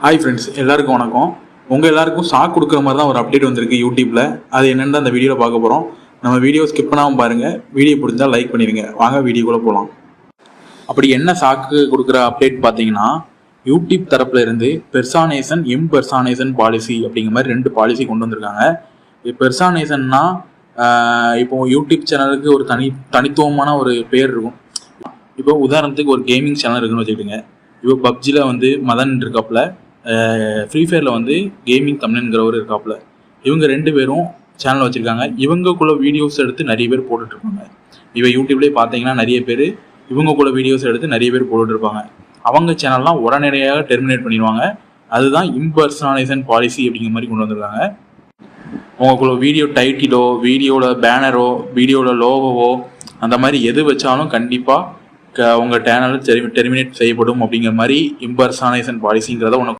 Hi friends, எல்லாருக்கும் வணக்கம். உங்கள் எல்லாருக்கும் ஷாக் கொடுக்குற மாதிரி தான் ஒரு அப்டேட் வந்திருக்கு யூடியூப்பில். அது என்னென்னு தான் அந்த வீடியோவில் பார்க்க போகிறோம். நம்ம வீடியோ ஸ்கிப் பண்ணாமல் பாருங்கள். வீடியோ பிடிச்சால் லைக் பண்ணிடுங்க. வாங்க வீடியோக்குள்ளே போகலாம். அப்படி என்ன ஷாக்கு கொடுக்குற அப்டேட் பார்த்தீங்கன்னா, யூடியூப் தரப்பில் இருந்து பெர்சானேஷன் இம்பெர்சானேஷன் பாலிசி அப்படிங்கிற மாதிரி 2 பாலிசி கொண்டு வந்திருக்காங்க. பெர்சானேஷன்னா இப்போ யூடியூப் சேனலுக்கு ஒரு தனித்துவமான ஒரு பேர் இருக்கும். இப்போ உதாரணத்துக்கு ஒரு கேமிங் சேனல் இருக்குன்னு வச்சுக்கிட்டுங்க. இப்போ பப்ஜியில் வந்து மதன் இருக்காப்புல, ஃப்ரீ ஃபயரில் வந்து கேமிங் தமிழன்கிறவர் இருக்காப்புல. இவங்க 2 பேரும் சேனல் வச்சுருக்காங்க. இவங்கக்குள்ள வீடியோஸ் எடுத்து நிறைய பேர் போட்டுட்ருப்பாங்க. இப்போ யூடியூப்லேயே பார்த்தீங்கன்னா நிறைய பேர் இவங்கக்குள்ள வீடியோஸ் எடுத்து நிறைய பேர் போட்டுட்ருப்பாங்க. அவங்க சேனல்லாம் உடனடியாக டெர்மினேட் பண்ணிடுவாங்க. அதுதான் இம்பர்சனலைசேஷன் பாலிசி அப்படிங்கிற மாதிரி கொண்டு வந்திருக்காங்க. உங்களுக்குள்ள வீடியோ டைட்டிலோ, வீடியோவில் பேனரோ, வீடியோவில் லோகோவோ அந்த மாதிரி எது வச்சாலும் கண்டிப்பாக உங்கள் சேனல் டெர்மினேட் செய்யப்படும் அப்படிங்கிற மாதிரி இம்பர்சனலைசேஷன் பாலிசிங்கிறத